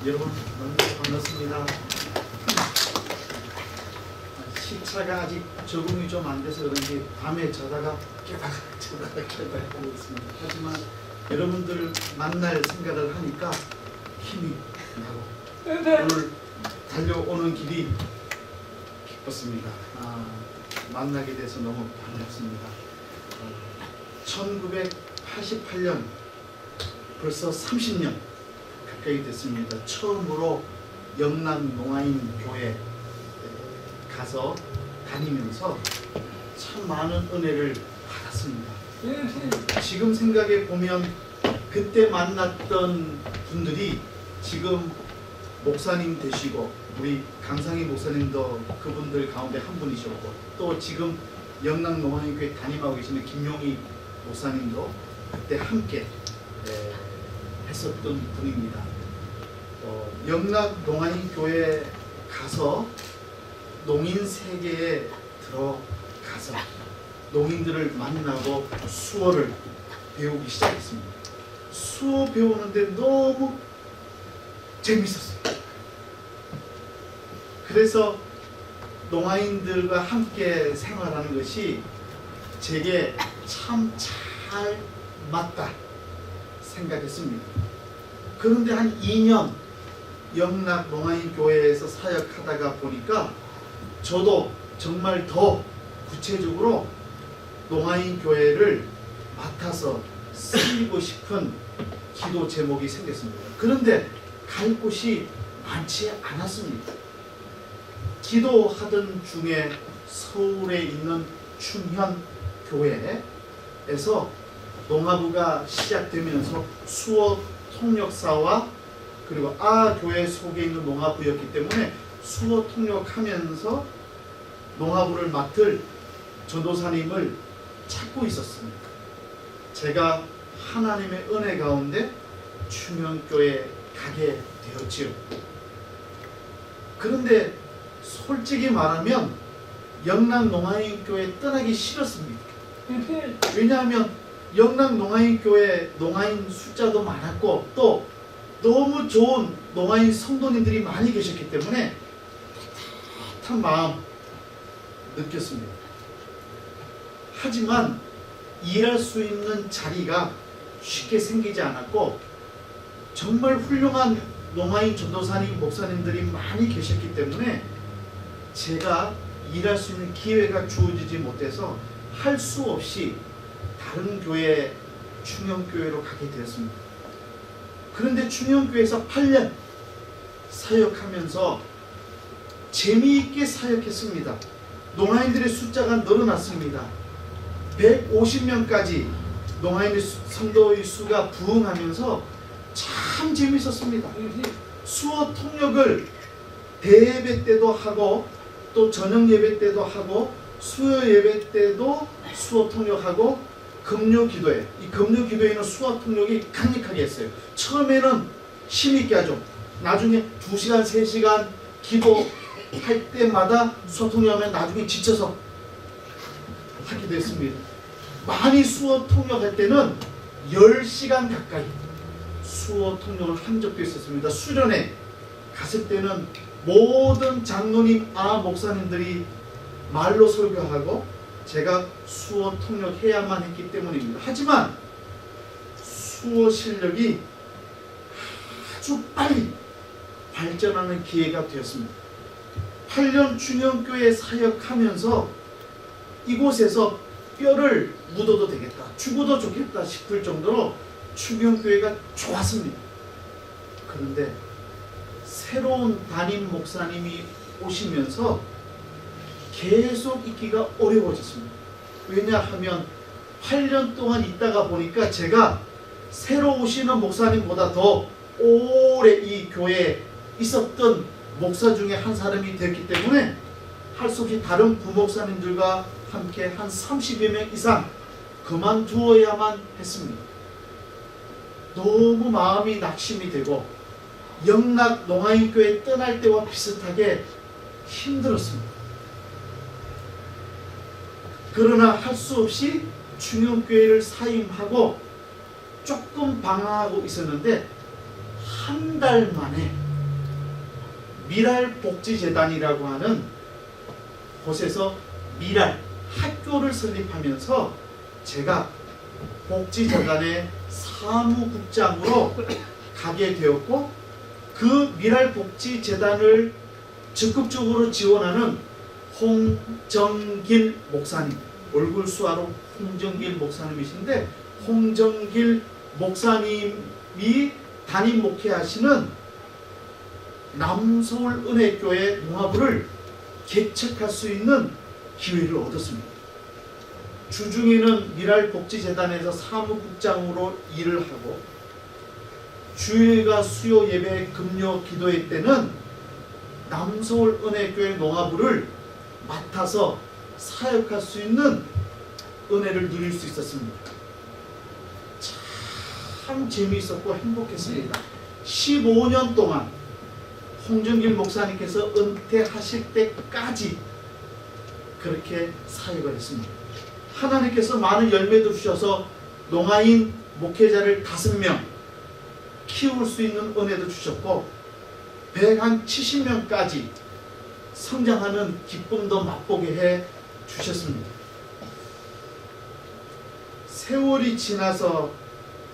여러분 만나서 반갑습니다. 시차가 아직 적응이 좀 안 돼서 그런지 밤에 자다가 깨다가 하고 있습니다. 하지만 여러분들 만날 생각을 하니까 힘이 나고 오늘 달려오는 길이 기뻤습니다. 만나게 돼서 너무 반갑습니다. 1988년 벌써 30년 가까이 됐습니다. 처음으로 영남 농아인 교회 가서 다니면서 참 많은 은혜를 받았습니다. 지금 생각해 보면 그때 만났던 분들이 지금 목사님 되시고 우리 강상희 목사님도 그분들 가운데 한 분이셨고 또 지금 영남 농아인 교회 담임하고 계시는 김용희 목사님도 그때 함께 했었던 분입니다. 영남 농아인 교회 가서 농인 세계에 들어가서 농인들을 만나고 수어를 배우기 시작했습니다. 수어 배우는데 너무 재밌었어요. 그래서 농아인들과 함께 생활하는 것이 제게 참 잘 맞다 생각했습니다. 그런데 한 2년 영남 농아인 교회에서 사역하다가 보니까 저도 정말 더 구체적으로 농아인 교회를 맡아서 쓰이고 싶은 기도 제목이 생겼습니다. 그런데 갈 곳이 많지 않았습니다. 기도하던 중에 서울에 있는 충현 교회에서 농아부가 시작되면서 수어 통역사와 그리고 교회 속에 있는 농아부였기 때문에 수어 통역하면서 농아부를 맡을 전도사님을 찾고 있었습니다. 제가 하나님의 은혜 가운데 충현교회에 가게 되었지요. 그런데 솔직히 말하면 영남 농아인 교회 떠나기 싫었습니다. 왜냐하면 영남 농아인 교회 농아인 숫자도 많았고 또 너무 좋은 농아인 성도님들이 많이 계셨기 때문에 따뜻한 마음 느꼈습니다. 하지만 일할 수 있는 자리가 쉽게 생기지 않았고 정말 훌륭한 농아인 전도사님 목사님들이 많이 계셨기 때문에 제가 일할 수 있는 기회가 주어지지 못해서 할 수 없이 다른 교회 충현교회로 가게 되었습니다. 그런데 충현교회에서 8년 사역하면서 재미있게 사역했습니다. 농아인들의 숫자가 늘어났습니다. 150명까지 농아인의 성도의 수가 부흥하면서 참 재미있었습니다. 수어 통역을 대예배 때도 하고 또 저녁 예배 때도 하고 수요 예배 때도 수어 통역하고 금요 기도회, 이 금요 기도회는 수어 통역이 강력하게 했어요. 처음에는 힘있게 하죠. 나중에 2시간, 3시간 기도할 때마다 수어 통역하면 나중에 지쳐서 하기도 했습니다. 많이 수어 통역할 때는 10시간 가까이 수어 통역을 한 적도 있었습니다. 수련회 갔을 때는 모든 장로님, 목사님들이 말로 설교하고 제가 수어 통역해야만 했기 때문입니다. 하지만 수어 실력이 아주 빨리 발전하는 기회가 되었습니다. 8년 충현교회 사역하면서 이곳에서 뼈를 묻어도 되겠다, 죽어도 좋겠다 싶을 정도로 충현교회가 좋았습니다. 그런데 새로운 담임 목사님이 오시면서 계속 있기가 어려워졌습니다. 왜냐하면 8년 동안 있다가 보니까 제가 새로 오시는 목사님보다 더 오래 이 교회에 있었던 목사 중에 한 사람이 됐기 때문에 할 수 없이 다른 부목사님들과 함께 한 30여 명 이상 그만두어야만 했습니다. 너무 마음이 낙심이 되고 영락 농아인교회 떠날 때와 비슷하게 힘들었습니다. 그러나 할 수 없이 충현교회를 사임하고 조금 방황하고 있었는데 한 달 만에 미랄복지재단이라고 하는 곳에서 미랄 학교를 설립하면서 제가 복지재단의 사무국장으로 가게 되었고, 그 미랄복지재단을 적극적으로 지원하는 홍정길 목사님, 얼굴 수화로 홍정길 목사님이신데, 홍정길 목사님이 담임 목회하시는 남서울 은혜교회 농화부를 개척할 수 있는 기회를 얻었습니다. 주중에는 미랄복지재단에서 사무국장으로 일을 하고, 주일과 수요 예배, 금요 기도회 때는 남서울 은혜교회 농화부를 맡아서 사역할 수 있는 은혜를 누릴 수 있었습니다. 참 재미있었고 행복했습니다. 15년 동안 홍정길 목사님께서 은퇴하실 때까지 그렇게 사역을 했습니다. 하나님께서 많은 열매도 주셔서 농아인 목회자를 5명 키울 수 있는 은혜도 주셨고, 170명까지 성장하는 기쁨도 맛보게 해 주셨습니다. 세월이 지나서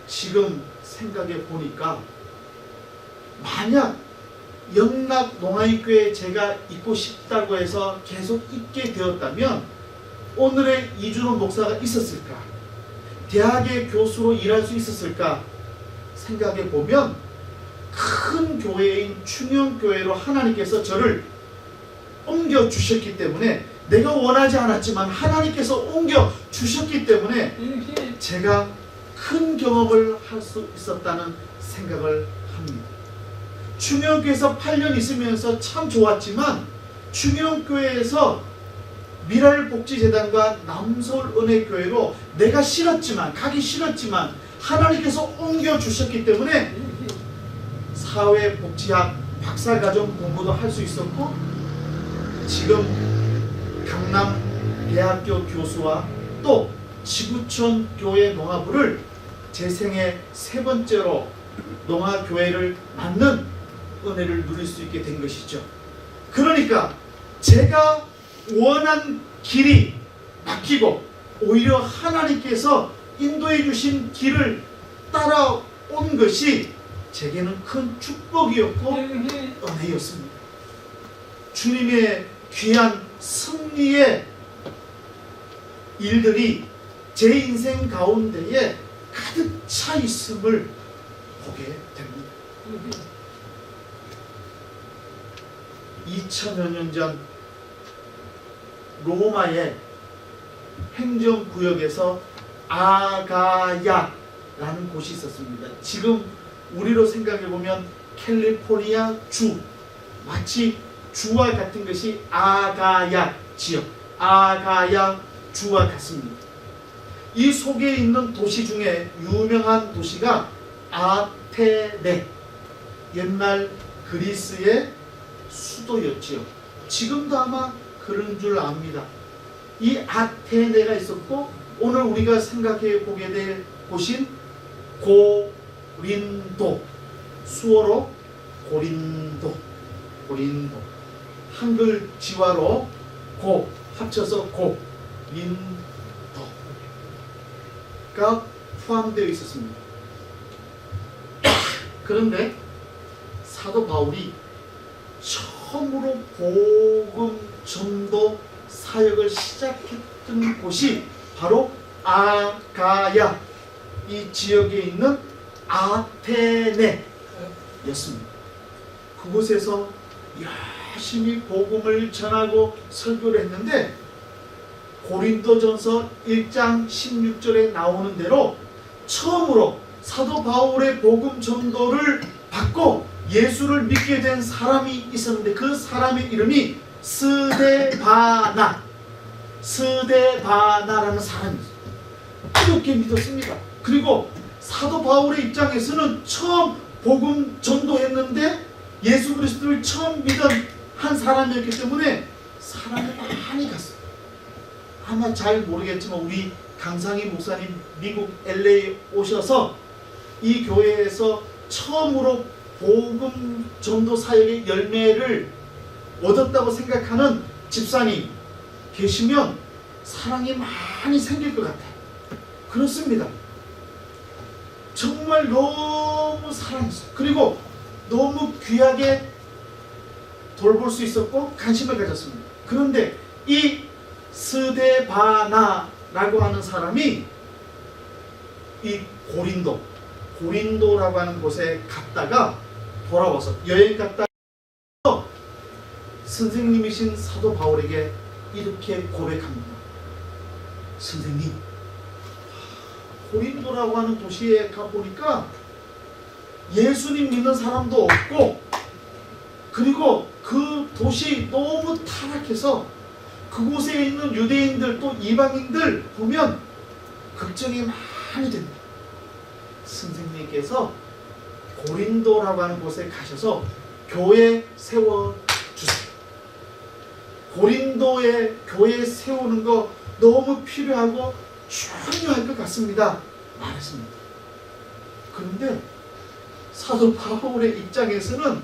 지금 생각해 보니까, 만약 영락 농아인교회에 제가 있고 싶다고 해서 계속 있게 되었다면 오늘의 이준호 목사가 있었을까? 대학의 교수로 일할 수 있었을까? 생각해 보면 큰 교회인 충영교회로 하나님께서 저를 옮겨 주셨기 때문에, 내가 원하지 않았지만 하나님께서 옮겨 주셨기 때문에 제가 큰 경험을 할 수 있었다는 생각을 합니다. 충영교회에서 8년 있으면서 참 좋았지만, 충영교회에서 미랄복지재단과 남서울 은혜교회로 내가 싫었지만, 가기 싫었지만 하나님께서 옮겨 주셨기 때문에 사회복지학 박사과정 공부도 할 수 있었고, 지금 강남대학교 교수와 또 지구촌 교회 농화부를 제 생애 3번째로 농화교회를 맡는 은혜를 누릴 수 있게 된 것이죠. 그러니까 제가 원한 길이 막히고 오히려 하나님께서 인도해 주신 길을 따라온 것이 제게는 큰 축복이었고 은혜였습니다. 주님의 귀한 승리의 일들이 제 인생 가운데에 가득 차 있음을 보게 됩니다. 2000여 년 전 로마의 행정구역에서 아가야라는 곳이 있었습니다. 지금 우리로 생각해보면 캘리포니아 주, 마치 주와 같은 것이 아가야 지역, 아가야 주와 같습니다. 이 속에 있는 도시 중에 유명한 도시가 아테네, 옛날 그리스의 수도였지요. 지금도 아마 그런 줄 압니다. 이 아테네가 있었고, 오늘 우리가 생각해 보게 될 곳인 고린도, 수어로 고린도, 한글 지화로 고 합쳐서 고린도가 포함되어 있었습니다. 그런데 사도 바울이 처음으로 복음 전도 사역을 시작했던 곳이 바로 아가야, 이 지역에 있는 아테네였습니다. 그곳에서 열심히 복음을 전하고 설교를 했는데, 고린도전서 1장 16절에 나오는 대로 처음으로 사도 바울의 복음 전도를 받고 예수를 믿게 된 사람이 있었는데, 그 사람의 이름이 스데바나라는 사람이 있어요. 이렇게 믿었습니다. 그리고 사도 바울의 입장에서는 처음 복음 전도했는데 예수 그리스도를 처음 믿은 한 사람이었기 때문에 사람이 많이 갔어요. 아마 잘 모르겠지만 우리 강상희 목사님 미국 LA 오셔서 이 교회에서 처음으로 복음 전도 사역의 열매를 얻었다고 생각하는 집사님 계시면 사랑이 많이 생길 것 같아요. 그렇습니다. 정말 너무 사랑했어요. 그리고 너무 귀하게 돌볼 수 있었고 관심을 가졌습니다. 그런데 이 스데바나라고 하는 사람이 이 고린도라고 하는 곳에 갔다가 돌아와서 여행 갔다가 선생님이신 사도 바울에게 이렇게 고백합니다. 선생님, 고린도라고 하는 도시에 가보니까 예수님 믿는 사람도 없고, 그리고 그 도시 너무 타락해서 그곳에 있는 유대인들 또 이방인들 보면 걱정이 많이 됩니다. 선생님께서 고린도라고 하는 곳에 가셔서 교회 세워주세요. 고린도에 교회 세우는 거 너무 필요하고 중요할 것 같습니다. 말했습니다. 그런데 사도 바울의 입장에서는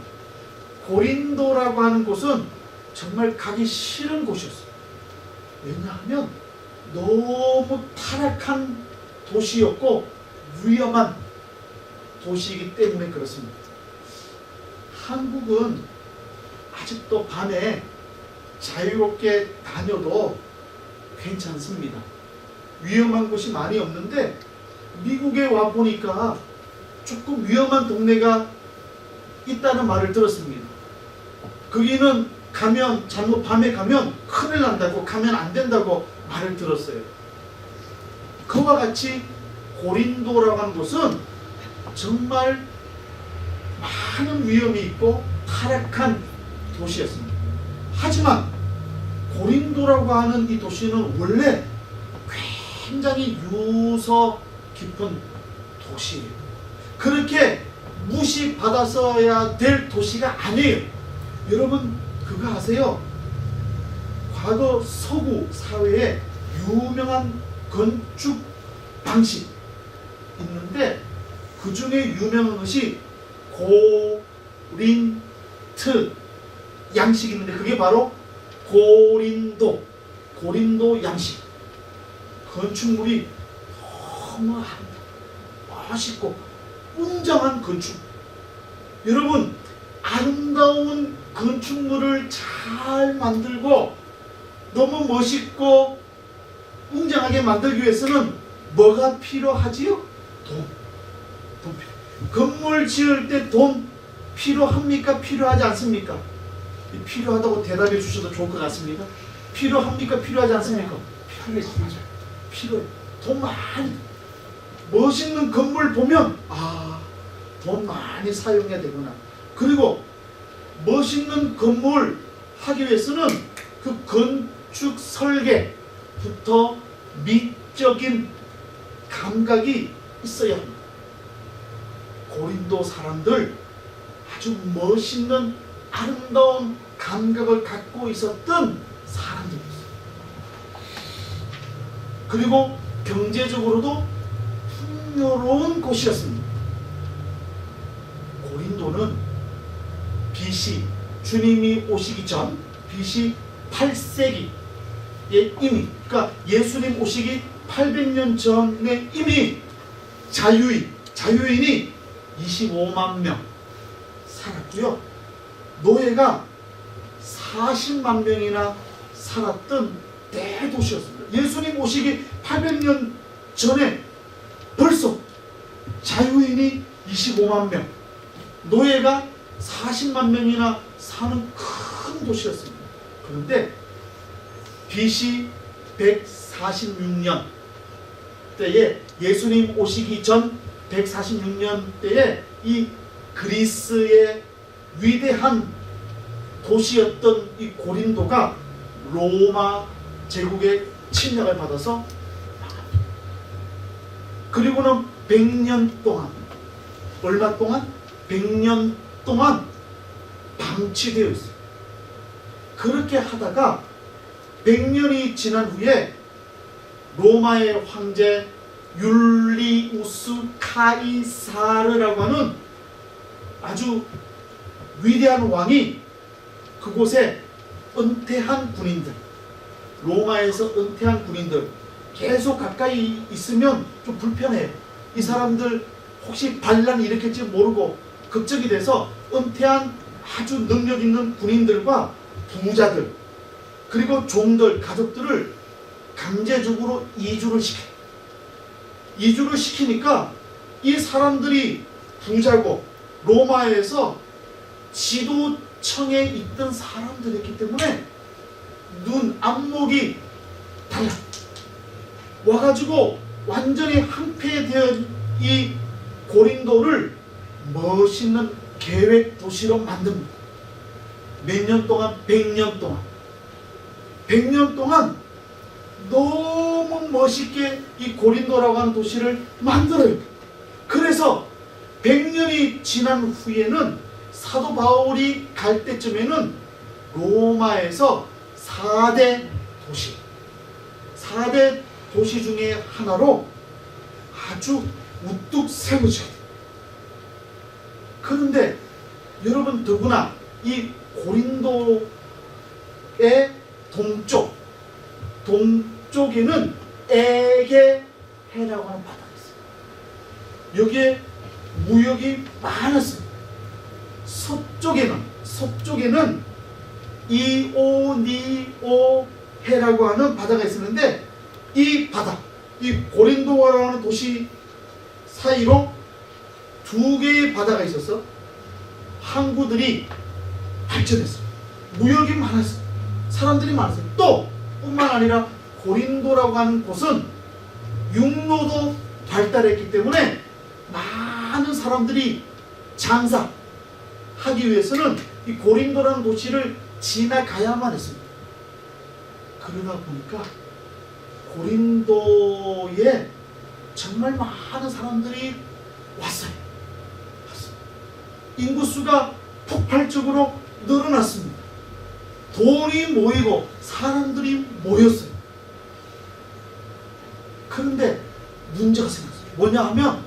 고린도라고 하는 곳은 정말 가기 싫은 곳이었어요. 왜냐하면 너무 타락한 도시였고 위험한 도시이기 때문에 그렇습니다. 한국은 아직도 밤에 자유롭게 다녀도 괜찮습니다. 위험한 곳이 많이 없는데 미국에 와 보니까 조금 위험한 동네가 있다는 말을 들었습니다. 거기는 가면 잘못 밤에 가면 큰일 난다고, 가면 안 된다고 말을 들었어요. 그와 같이 고린도라고 하는 곳은 정말 많은 위험이 있고 타락한 도시였습니다. 하지만 고린도라고 하는 이 도시는 원래 굉장히 유서 깊은 도시예요. 그렇게 무시받았어야 될 도시가 아니에요. 여러분 그거 아세요? 과거 서구 사회에 유명한 건축 방식 있는데 그 중에 유명한 것이 고린트 양식이 있는데 그게 바로 고린도 양식. 건축물이 너무 멋있고 웅장한 건축. 여러분 아름다운 건축물을 잘 만들고 너무 멋있고 웅장하게 만들기 위해서는 뭐가 필요하지요? 돈 필요. 건물 지을 때 돈 필요합니까? 필요하지 않습니까? 필요하다고 대답해 주셔도 좋을 것 같습니다. 필요합니까? 필요하지 않습니까? 필요해요. 필요해요. 돈 많이. 멋있는 건물 보면 돈 많이 사용해야 되구나. 그리고 멋있는 건물 하기 위해서는 그 건축 설계부터 미적인 감각이 있어야 합니다. 고린도 사람들 아주 멋있는 아름다운 감각을 갖고 있었던 사람들이었어요. 그리고 경제적으로도 풍요로운 곳이었습니다. 고린도는 BC 주님이 오시기 전 BC 8세기에 이미, 그러니까 예수님 오시기 800년 전에 이미 자유인이 25만 명 살았고요. 노예가 40만 명이나 살았던 대도시였습니다. 예수님 오시기 800년 전에 벌써 자유인이 25만 명, 노예가 40만 명이나 사는 큰 도시였습니다. 그런데 BC 146년 때에 예수님 오시기 전 146년 때에 이 그리스의 위대한 도시였던 이 고린도가 로마 제국의 침략을 받아서 그리고는 100년 동안, 얼마 동안? 100년 동안 방치되어 있어요. 그렇게 하다가 100년이 지난 후에 로마의 황제 율리우스 카이사르라고 하는 아주 위대한 왕이 그곳에 은퇴한 군인들, 로마에서 은퇴한 군인들, 계속 가까이 있으면 좀 불편해요. 이 사람들 혹시 반란 일으킬지 모르고 걱정이 돼서 은퇴한 아주 능력 있는 군인들과 부자들, 그리고 종들, 가족들을 강제적으로 이주를 시켜요. 이주를 시키니까 이 사람들이 부자고 로마에서 지도청에 있던 사람들이기 때문에 안목이 달라. 와가지고 완전히 항폐된 이 고린도를 멋있는 계획 도시로 만듭니다. 몇 년 동안? 100년 동안. 100년 동안 너무 멋있게 이 고린도라고 하는 도시를 만들어요. 그래서 100년이 지난 후에는 사도 바울이 갈 때쯤에는 로마에서 4대 도시 중에 하나로 아주 우뚝 세워져요. 그런데 여러분, 더구나 이 고린도의 동쪽에는 에게해라고 하는 바다가 있어요. 여기에 무역이 많았어요. 서쪽에는 이오니오해라고 하는 바다가 있었는데, 이 바다, 이 고린도라고 하는 도시 사이로 2개의 바다가 있어서 항구들이 발전했어요. 무역이 많았어요. 사람들이 많았어요. 또 뿐만 아니라 고린도라고 하는 곳은 육로도 발달했기 때문에 많은 사람들이 장사하기 위해서는 이 고린도라는 도시를 지나가야만 했습니다. 그러다 보니까 고린도에 정말 많은 사람들이 왔어요. 인구수가 폭발적으로 늘어났습니다. 돈이 모이고 사람들이 모였어요. 그런데 문제가 생겼어요. 뭐냐 하면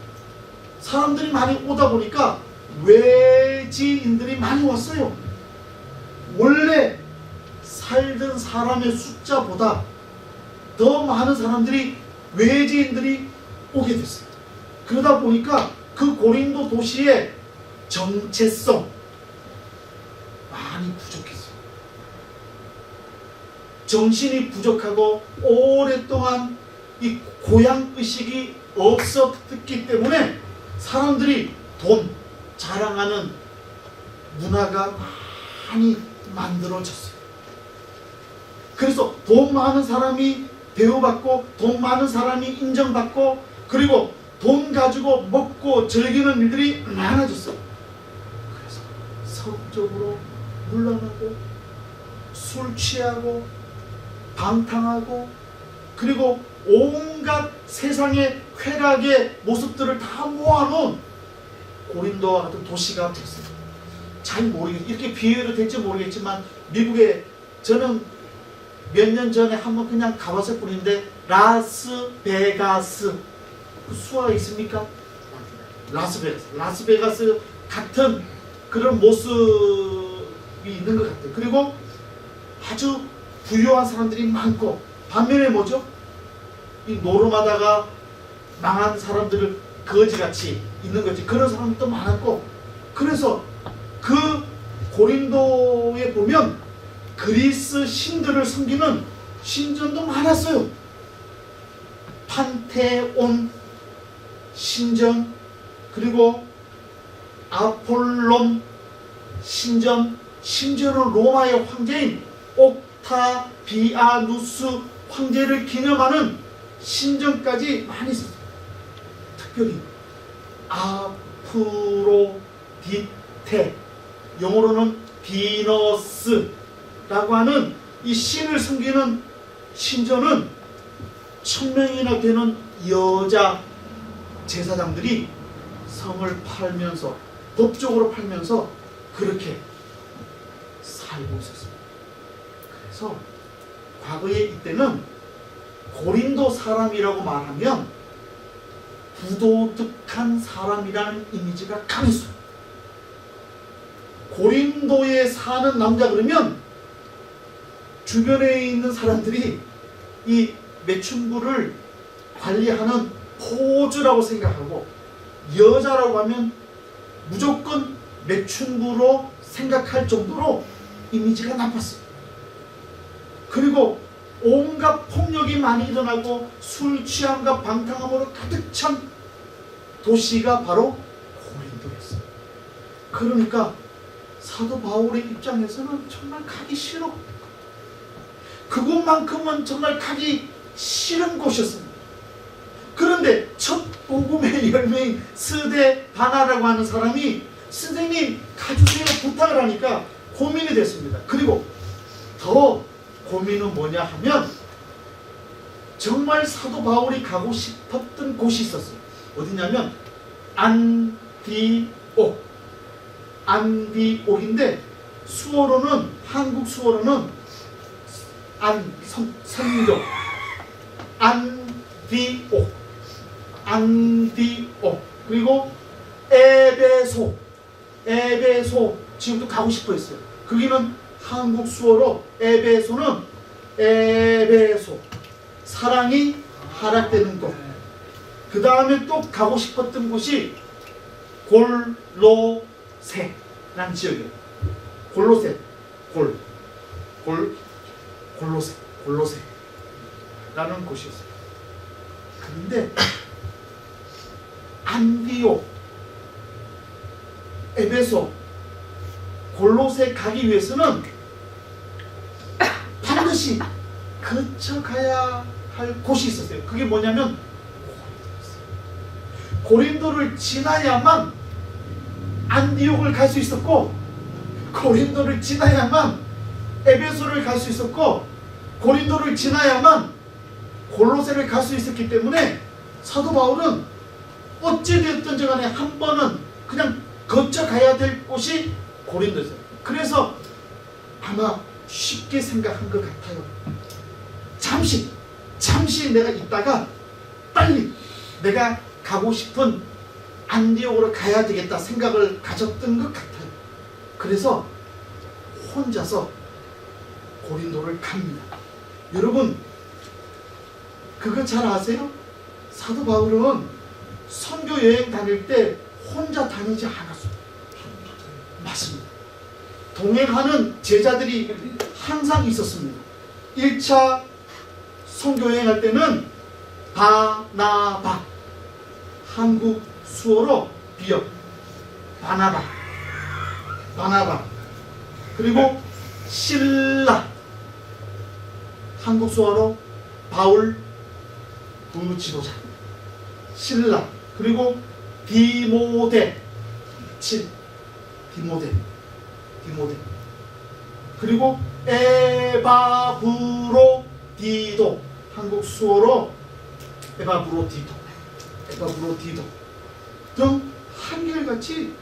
사람들이 많이 오다 보니까 외지인들이 많이 왔어요. 원래 살던 사람의 숫자보다 더 많은 사람들이, 외지인들이 오게 됐어요. 그러다 보니까 그 고린도 도시의 정체성 많이 부족했어요. 정신이 부족하고 오랫동안 이 고향의식이 없었기 때문에 사람들이 돈 자랑하는 문화가 많이 만들어졌어요. 그래서 돈 많은 사람이 대우받고, 돈 많은 사람이 인정받고, 그리고 돈 가지고 먹고 즐기는 일들이 많아졌어요. 그래서 성적으로 물러나고, 술 취하고, 방탕하고, 그리고 온갖 세상의 쾌락의 모습들을 다 모아놓은 고린도와 같은 도시가 됐어요. 잘 모르겠어요. 이렇게 비유해도 될지 모르겠지만, 미국에 저는 몇 년 전에 한번 그냥 가봤을 뿐인데, 라스베가스, 그 수화가 있습니까? 라스베가스 같은 그런 모습이 있는 것 같아요. 그리고 아주 부유한 사람들이 많고, 반면에 뭐죠? 이 노름하다가 망한 사람들을 거지같이 있는 거지. 그런 사람들도 많았고, 그래서 그 고린도에 보면 그리스 신들을 섬기는 신전도 많았어요. 판테온 신전, 그리고 아폴론 신전, 심지어는 로마의 황제인 옥타비아누스 황제를 기념하는 신전까지 많이 있었어요. 특별히 아프로디테, 영어로는 비너스라고 하는 이 신을 섬기는 신전은 1000명이나 되는 여자 제사장들이 성을 팔면서, 법적으로 팔면서 그렇게 살고 있었습니다. 그래서 과거에 이때는 고린도 사람이라고 말하면 부도덕한 사람이라는 이미지가 강했어요. 고린도에 사는 남자 그러면 주변에 있는 사람들이 이 매춘부를 관리하는 포주라고 생각하고, 여자라고 하면 무조건 매춘부로 생각할 정도로 이미지가 나빴어요. 그리고 온갖 폭력이 많이 일어나고 술 취함과 방탕함으로 가득 찬 도시가 바로 고린도였어요. 그러니까 사도 바울의 입장에서는 정말 가기 싫어. 그곳만큼은 정말 가기 싫은 곳이었습니다. 그런데 첫 복음의 열매인 스데바나라고 하는 사람이 선생님 가주세요 부탁을 하니까 고민이 됐습니다. 그리고 더 고민은 뭐냐 하면, 정말 사도 바울이 가고 싶었던 곳이 있었어요. 어디냐면 안디옥. 안디옥인데 수어로는, 한국 수어로는 선교, 안디옥, 안디옥, 그리고 에베소, 에베소 지금도 가고 싶어 했어요. 거기는 한국 수어로 에베소는 에베소, 사랑이 하락되는 곳. 그 다음에 또 가고 싶었던 곳이 골로새라는 지역이에요. 골로새, 골로새라는 곳이었어요. 그런데 안디옥, 에베소, 골로새 가기 위해서는 반드시 거쳐가야 할 곳이 있었어요. 그게 뭐냐면 고린도를 지나야만 안디옥을 갈 수 있었고, 고린도를 지나야만 에베소를 갈 수 있었고, 고린도를 지나야만 골로새를 갈 수 있었기 때문에 사도 바울은 어찌되었든지 간에 한 번은 그냥 거쳐가야 될 곳이 고린도였어요. 그래서 아마 쉽게 생각한 것 같아요. 잠시 내가 있다가 빨리 내가 가고 싶은 안디옥으로 가야 되겠다 생각을 가졌던 것 같아요. 그래서 혼자서 고린도를 갑니다. 여러분, 그거 잘 아세요? 사도 바울은 선교 여행 다닐 때 혼자 다니지 않았어요. 맞습니다. 동행하는 제자들이 항상 있었습니다. 1차 선교 여행할 때는 바나바, 한국 수어로 비역, 바나바, 그리고 실라, 한국 수어로 바울 부지도자, 실라, 그리고 디모데, 디모데, 그리고 에바브로디도, 한국 수어로 에바브로디도 등 한결같이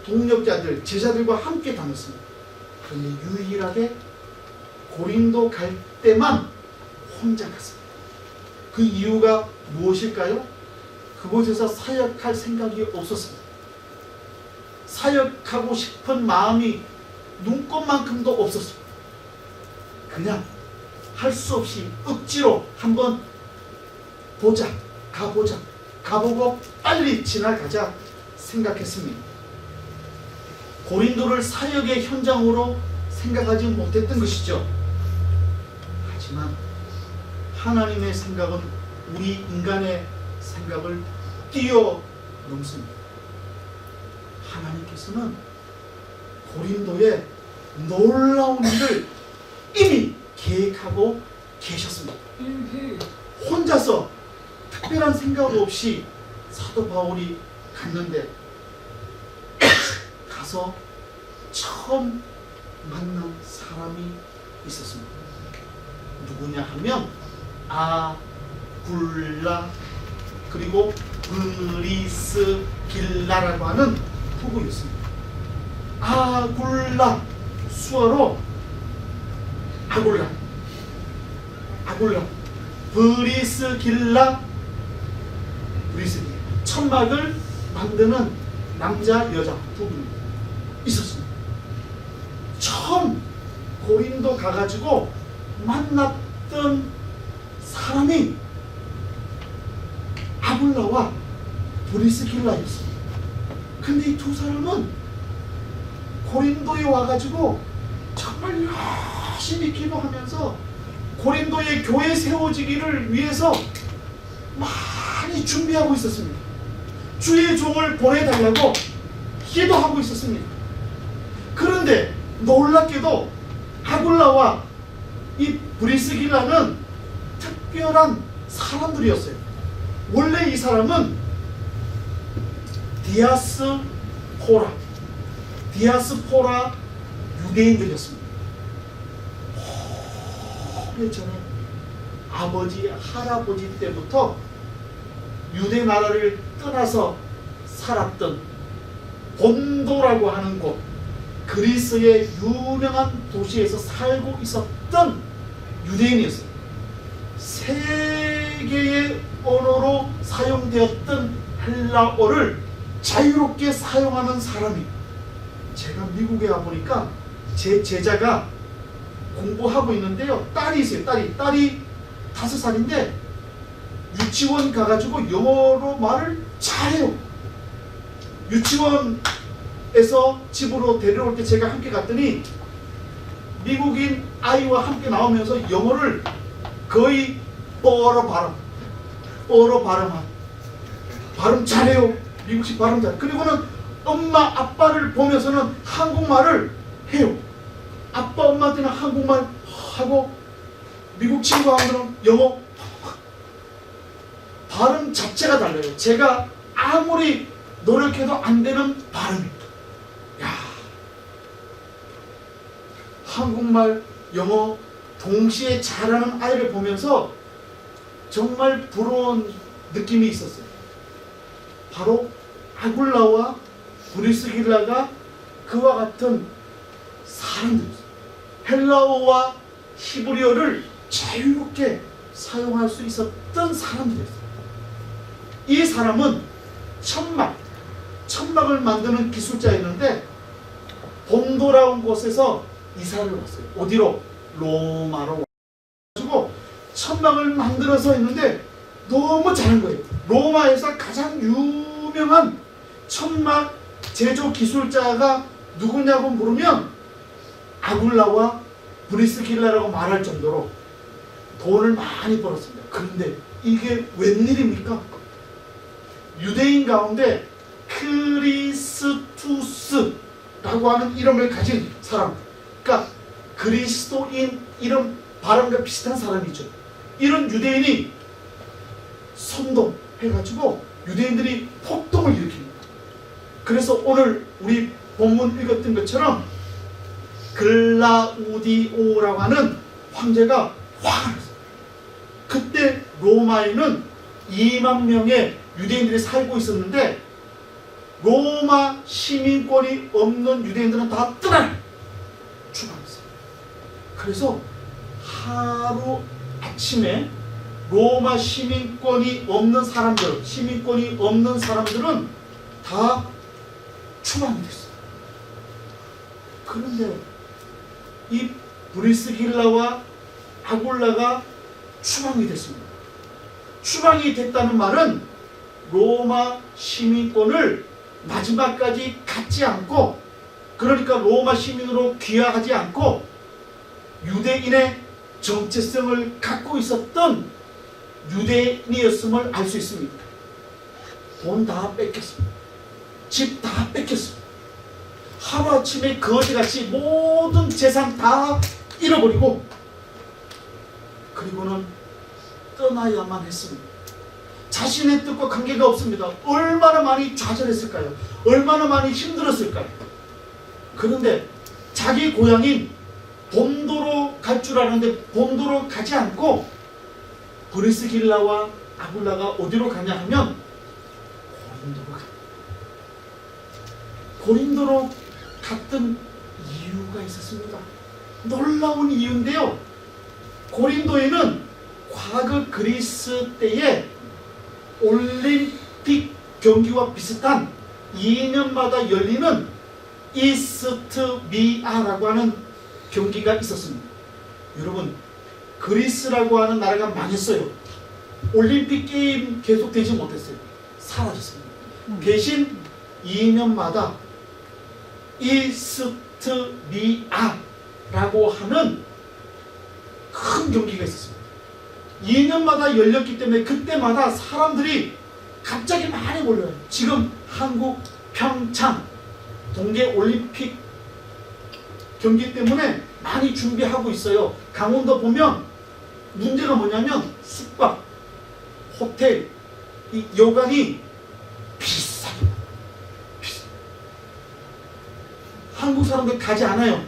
동역자들, 제자들과 함께 다녔습니다. 그런데 유일하게 고린도 갈 때만 혼자 갔습니다. 그 이유가 무엇일까요? 그곳에서 사역할 생각이 없었습니다. 사역하고 싶은 마음이 눈꼽만큼도 없었습니다. 그냥 할 수 없이 억지로 한번 가보고 빨리 지나가자 생각했습니다. 고린도를 사역의 현장으로 생각하지 못했던 것이죠. 하지만 하나님의 생각은 우리 인간의 생각을 뛰어넘습니다. 하나님께서는 고린도에 놀라운 일을 이미 계획하고 계셨습니다. 혼자서 특별한 생각 없이 사도 바울이 갔는데, 가서 처음 만난 사람이 있었습니다. 누구냐 하면 아굴라, 그리고 브리스길라라고 하는 부부였습니다. 아굴라, 수어로 아굴라, 브리스길라, 천막을 만드는 남자 여자 부부입니다. 있었습니다. 처음 고린도 가가지고 만났던 사람이 아굴라와 브리스길라였습니다. 근데 이 두 사람은 고린도에 와가지고 정말 열심히 기도하면서 고린도의 교회 세워지기를 위해서 많이 준비하고 있었습니다. 주의 종을 보내달라고 기도하고 있었습니다. 그런데 놀랍게도 아굴라와 이 브리스길라는 특별한 사람들이었어요. 원래 이 사람은 디아스포라 유대인들이었습니다. 오래전에 아버지, 할아버지 때부터 유대 나라를 떠나서 살았던 본도라고 하는 곳, 그리스의 유명한 도시에서 살고 있었던 유대인이었어요. 세계의 언어로 사용되었던 헬라어를 자유롭게 사용하는 사람이, 제가 미국에 와보니까 제 제자가 공부하고 있는데요, 딸이 있어요. 딸이 5살인데 유치원 가가지고 영어로 말을 잘해요. 유치원에서 집으로 데려올 때 제가 함께 갔더니 미국인 아이와 함께 나오면서 영어를 거의 뻘어 발음 잘해요. 미국식 발음 잘. 그리고는 엄마 아빠를 보면서는 한국말을 해요. 아빠 엄마한테는 한국말 하고 미국 친구하고는 영어. 발음 자체가 달라요. 제가 아무리 노력해도 안 되는 발음입니다. 야, 한국말, 영어 동시에 잘하는 아이를 보면서 정말 부러운 느낌이 있었어요. 바로 아굴라와 브리스길라가 그와 같은 사람들이었어요. 헬라어와 히브리어를 자유롭게 사용할 수 있었던 사람들이었어요. 이 사람은 천막을 만드는 기술자였는데 본도라는 곳에서 이사를 왔어요. 어디로? 로마로 와가지고 천막을 만들어서 했는데 너무 잘한 거예요. 로마에서 가장 유명한 천막 제조 기술자가 누구냐고 물으면 아굴라와 브리스길라라고 말할 정도로 돈을 많이 벌었습니다. 그런데 이게 웬일입니까? 유대인 가운데 크리스투스라고 하는 이름을 가진 사람, 그러니까 그리스도인 이름 발음과 비슷한 사람이죠. 이런 유대인이 선동해가지고 유대인들이 폭동을 일으킵니다. 그래서 오늘 우리 본문 읽었던 것처럼 글라우디오라고 하는 황제가 화가 났어요. 그때 로마에는 2만 명의 유대인들이 살고 있었는데 로마 시민권이 없는 유대인들은 다 떠나요. 추방했어요. 그래서 하루 아침에 로마 시민권이 없는 사람들은 다 추방이 됐어요. 그런데 이 브리스길라와 아굴라가 추방이 됐습니다. 추방이 됐다는 말은 로마 시민권을 마지막까지 갖지 않고, 그러니까 로마 시민으로 귀화하지 않고 유대인의 정체성을 갖고 있었던 유대인이었음을 알 수 있습니다. 돈 다 뺏겼습니다. 집 다 뺏겼습니다. 하루아침에 거지같이 모든 재산 다 잃어버리고 그리고는 떠나야만 했습니다. 자신의 뜻과 관계가 없습니다. 얼마나 많이 좌절했을까요? 얼마나 많이 힘들었을까요? 그런데 자기 고향인 본도로 갈 줄 알았는데 본도로 가지 않고 브리스길라와 아굴라가 어디로 가냐 하면 고린도로 갑니다. 고린도로 갔던 이유가 있었습니다. 놀라운 이유인데요. 고린도에는 과거 그리스 때에 올림픽 경기와 비슷한 2년마다 열리는 이스트미아라고 하는 경기가 있었습니다. 여러분, 그리스라고 하는 나라가 망했어요. 올림픽 게임 계속되지 못했어요. 사라졌습니다. 대신 2년마다 이스트미아라고 하는 큰 경기가 있었습니다. 2년마다 열렸기 때문에 그때마다 사람들이 갑자기 많이 몰려요. 지금 한국 평창 동계올림픽 경기 때문에 많이 준비하고 있어요. 강원도 보면 문제가 뭐냐면 숙박, 호텔, 이 여관이 비싸요. 한국 사람들 가지 않아요.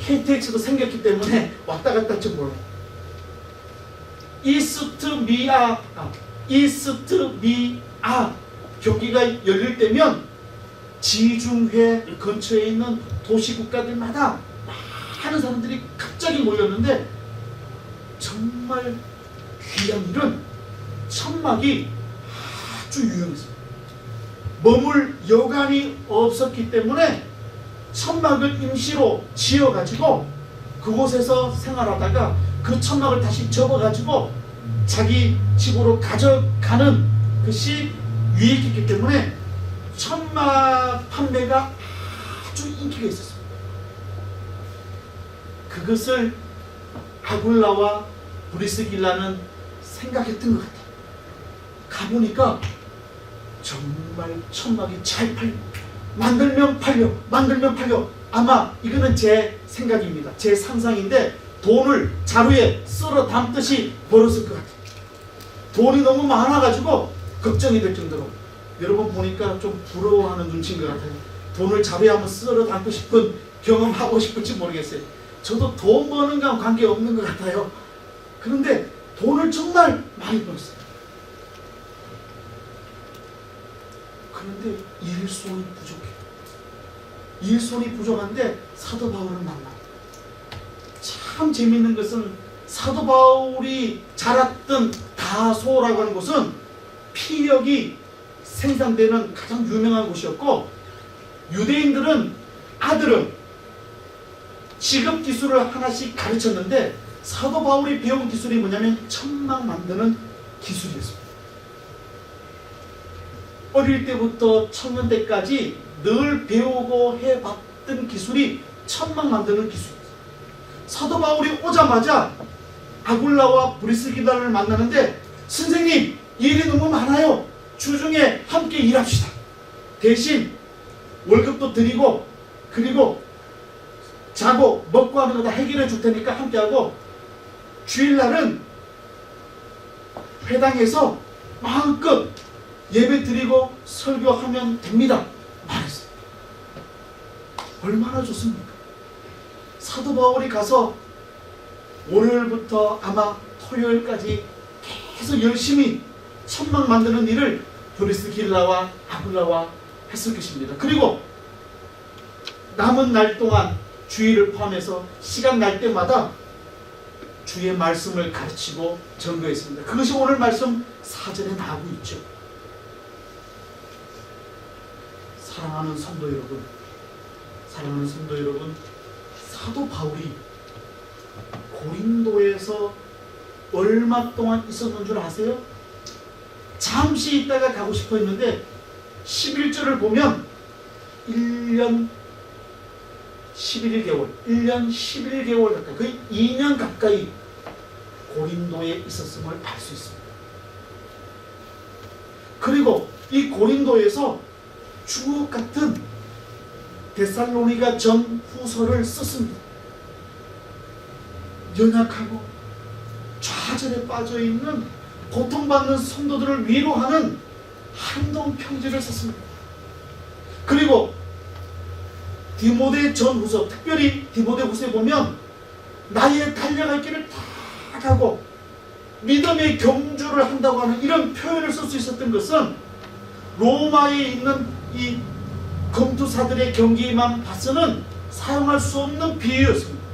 KTX도 생겼기 때문에 왔다 갔다 할지 몰라요. 이스트미아 경기가 열릴 때면 지중해 근처에 있는 도시국가들마다 많은 사람들이 갑자기 몰렸는데, 정말 귀한 일은 천막이 아주 유용했어요. 머물 여관이 없었기 때문에 천막을 임시로 지어가지고 그곳에서 생활하다가 그 천막을 다시 접어가지고 자기 집으로 가져가는 것이 유익했기 때문에 천막 판매가 아주 인기가 있었습니다. 그것을 아굴라와 브리스길라는 생각했던 것 같아요. 가보니까 정말 천막이 잘 팔려. 만들면 팔려. 아마 이거는 제 생각입니다. 제 상상인데 돈을 자루에 쓸어 담듯이 벌었을 것 같아요. 돈이 너무 많아가지고 걱정이 될 정도로. 여러분 보니까 좀 부러워하는 눈치인 것 같아요. 돈을 자루에 한번 쓸어 담고 싶은, 경험하고 싶을지 모르겠어요. 저도 돈 버는 건 관계없는 것 같아요. 그런데 돈을 정말 많이 벌었어요. 그런데 일손이 부족해요. 일손이 부족한데 사도 바울을 만나요. 참 재밌는 것은 사도 바울이 자랐던 다소라고 하는 곳은 피력이 생산되는 가장 유명한 곳이었고, 유대인들은 아들은 직업 기술을 하나씩 가르쳤는데 사도 바울이 배운 기술이 뭐냐면 천막 만드는 기술이었습니다. 어릴 때부터 청년 때까지 늘 배우고 해봤던 기술이 천막 만드는 기술이었어요. 사도 바울이 오자마자 아굴라와 브리스길라를 만나는데, 선생님, 일이 너무 많아요. 주중에 함께 일합시다. 대신 월급도 드리고, 그리고 자고 먹고 하는 거 다 해결해 줄 테니까 함께하고, 주일날은 회당에서 마음껏 예배 드리고 설교하면 됩니다. 말했어요. 얼마나 좋습니까? 사도 바울이 가서 월요일부터 아마 토요일까지 계속 열심히 천막 만드는 일을 브리스길라와 아굴라와 했을 것입니다. 그리고 남은 날 동안 주일을 포함해서 시간 날 때마다 주의 말씀을 가르치고 전도했습니다. 그것이 오늘 말씀 4절에 나오고 있죠. 사랑하는 성도 여러분, 사도 바울이 고린도에서 얼마 동안 있었는 줄 아세요? 잠시 있다가 가고 싶어 했는데 11절을 보면 1년 11개월 가까이, 거의 2년 가까이 고린도에 있었음을 알 수 있습니다. 그리고 이 고린도에서 주옥 같은 데살로니가 전후서를 썼습니다. 연약하고 좌절에 빠져있는 고통받는 성도들을 위로하는 한동 편지를 썼습니다. 그리고 디모데 전후서, 특별히 디모데 후서에 보면 나의 달려갈 길을 다 가고 믿음의 경주를 한다고 하는 이런 표현을 쓸 수 있었던 것은 로마에 있는 이 검투사들의 경기만 봐서는 사용할 수 없는 비유였습니다.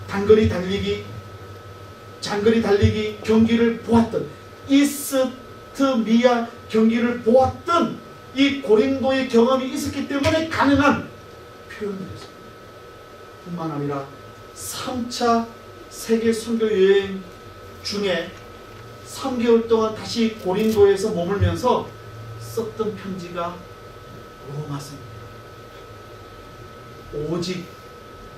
장거리 달리기 경기를 보았던, 이스트미아 경기를 보았던 이 고린도의 경험이 있었기 때문에 가능한 표현들이었습니다. 뿐만 아니라 3차 세계 선교 여행 중에 3개월 동안 다시 고린도에서 머물면서 썼던 편지가 로마서입니다. 오직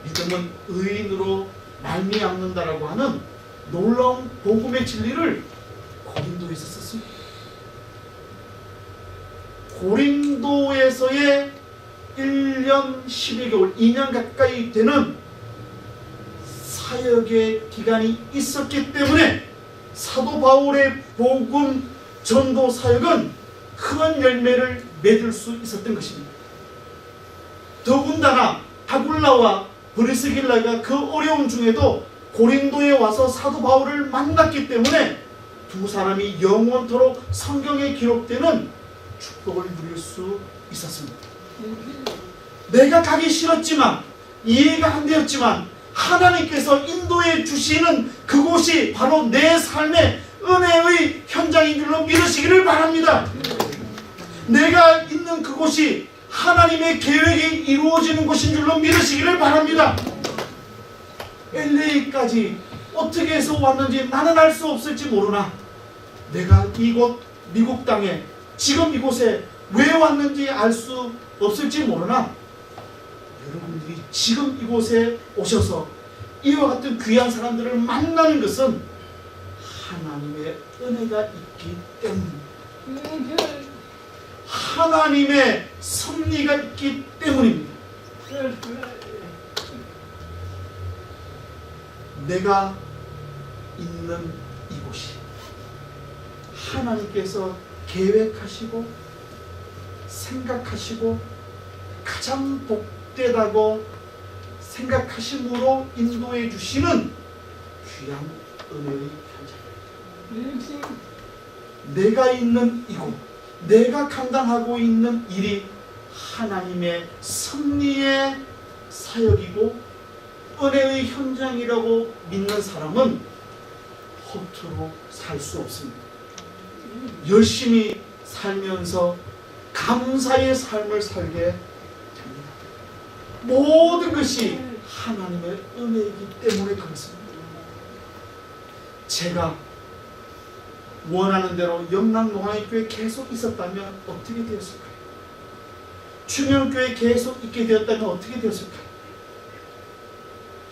믿음은 의인으로 말미암는다라고 하는 놀라운 복음의 진리를 고린도에서 썼습니다. 고린도에서의 1년 12개월, 2년 가까이 되는 사역의 기간이 있었기 때문에 사도 바울의 복음 전도 사역은 큰 열매를 맺을 수 있었던 것입니다. 더군다나 아굴라와 브리스길라가 그 어려움 중에도 고린도에 와서 사도 바울을 만났기 때문에 두 사람이 영원토록 성경에 기록되는 축복을 누릴 수 있었습니다. 내가 가기 싫었지만, 이해가 안 되었지만 하나님께서 인도해 주시는 그곳이 바로 내 삶의 은혜의 현장인 줄로 믿으시기를 바랍니다. 내가 있는 그곳이 하나님의 계획이 이루어지는 곳인 줄로 믿으시기를 바랍니다. LA까지 어떻게 해서 왔는지 나는 알 수 없을지 모르나, 내가 이곳 미국 땅에 지금 이곳에 왜 왔는지 알 수 없을지 모르나, 여러분들이 지금 이곳에 오셔서 이와 같은 귀한 사람들을 만나는 것은 하나님의 은혜가 있기 때문입니다. 하나님의 섭리가 있기 때문입니다. 내가 있는 이곳이 하나님께서 계획하시고 생각하시고 가장 복되다고 생각하심으로 인도해 주시는 귀한 은혜의 현장입니다. 내가 있는 이곳, 내가 감당하고 있는 일이 하나님의 섭리의 사역이고 은혜의 현장이라고 믿는 사람은 허투루 살 수 없습니다. 열심히 살면서 감사의 삶을 살게 됩니다. 모든 것이 하나님의 은혜이기 때문에 그렇습니다. 제가 원하는 대로 영락농아인교회에 계속 있었다면 어떻게 되었을까요? 충영교회에 계속 있게 되었다면 어떻게 되었을까요?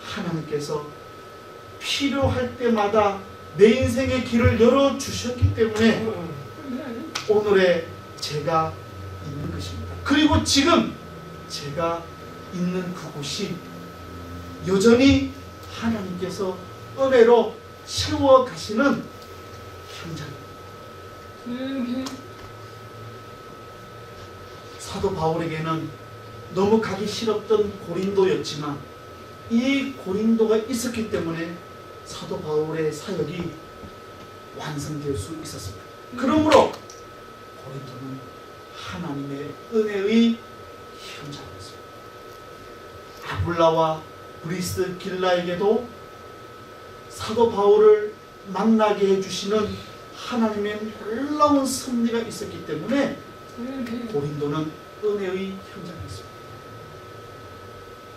하나님께서 필요할 때마다 내 인생의 길을 열어주셨기 때문에 오늘의 제가 있는 것입니다. 그리고 지금 제가 있는 그곳이 여전히 하나님께서 은혜로 채워가시는 현장입니다. 사도 바울에게는 너무 가기 싫었던 고린도였지만 이 고린도가 있었기 때문에 사도 바울의 사역이 완성될 수 있었습니다. 그러므로 고린도는 하나님의 은혜의 현장이었습니다. 아굴라와 브리스길라에게도 사도 바울을 만나게 해주시는 하나님의 놀라운 섭리가 있었기 때문에 고린도는 은혜의 현장이었습니다.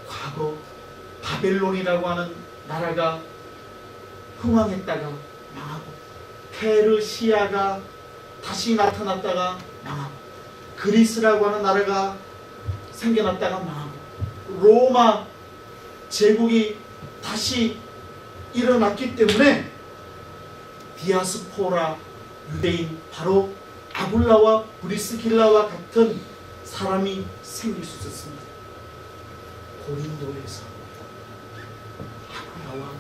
과거 바벨론이라고 하는 나라가 흥왕했다가 망하고, 페르시아가 다시 나타났다가 망하고, 그리스라고 하는 나라가 생겨났다가 망하고, 로마 제국이 다시 일어났기 때문에 디아스포라 유대인, 바로 아굴라와 브리스길라와 같은 사람이 생길 수 있었습니다. 고린도에서 아굴라와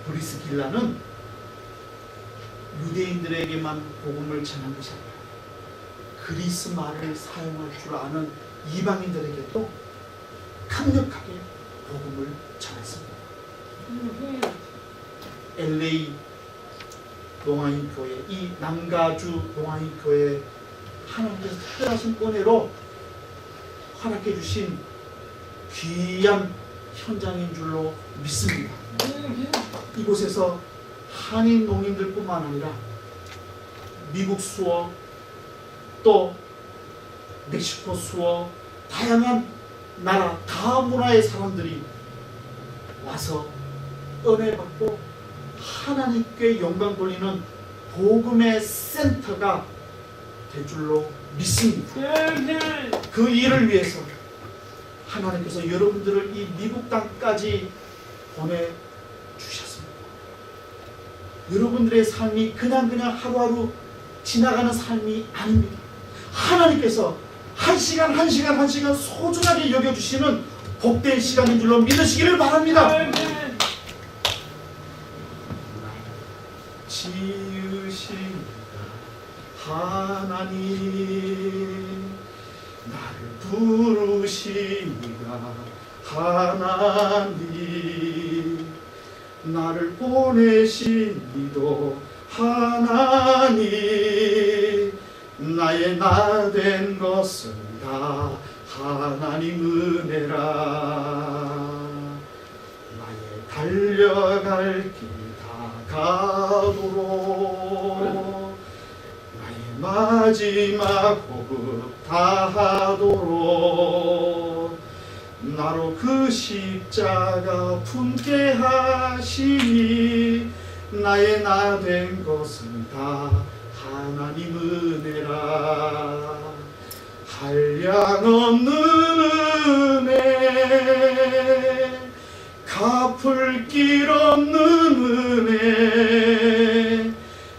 브리스길라는 유대인들에게만 복음을 전한 것이 아니라 그리스 말을 사용할 줄 아는 이방인들에게도 강력하게 복음을 전했습니다. LA 농아인교회, 이 남가주 농아인교회, 하나님께서 특별하신 은혜로 허락해 주신 귀한 현장인 줄로 믿습니다. 이곳에서 한인 농인들뿐만 아니라 미국 수어, 또 멕시코 수어 다양한 나라 다문화의 사람들이 와서 은혜 받고 하나님께 영광 돌리는 복음의 센터가 될 줄로 믿습니다. 그 일을 위해서 하나님께서 여러분들을 이 미국 땅까지 보내주셨습니다. 여러분들의 삶이 그냥 하루하루 지나가는 삶이 아닙니다. 하나님께서 한 시간 소중하게 여겨주시는 복된 시간인 줄로 믿으시기를 바랍니다. 지으신 하나님, 나를 부르시니가 하나님, 나를 보내신 이도 하나님, 나의 나 된 것은 다 하나님 은혜라. 나의 달려갈 길 다가도록, 나의 마지막 호흡 다하도록, 나로 그 십자가 품게 하시니 나의 나 된 것은 다 하나님 은혜라. 한량없는 은혜, 갚을 길 없는 은혜,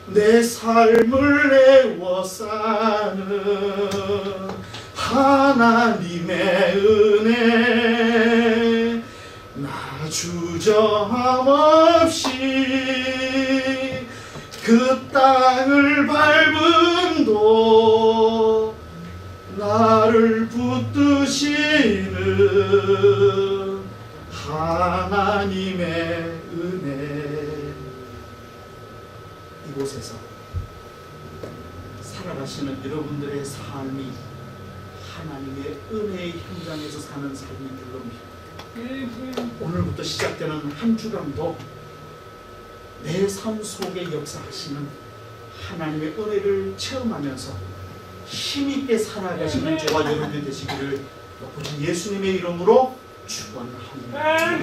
내 삶을 애워싸는 하나님의 은혜, 나 주저함 없이 그 땅을 밟음도 나를 붙드시는 하나님의 은혜. 이곳에서 살아가시는 여러분들의 삶이 하나님의 은혜의 현장에서 사는 삶인 줄로 믿습니다. 오늘부터 시작되는 한 주간도 내 삶 속에 역사하시는 하나님의 은혜를 체험하면서 힘있게 살아가시는 저와 여러분들 되시기를 예수님의 이름으로 축원합니다.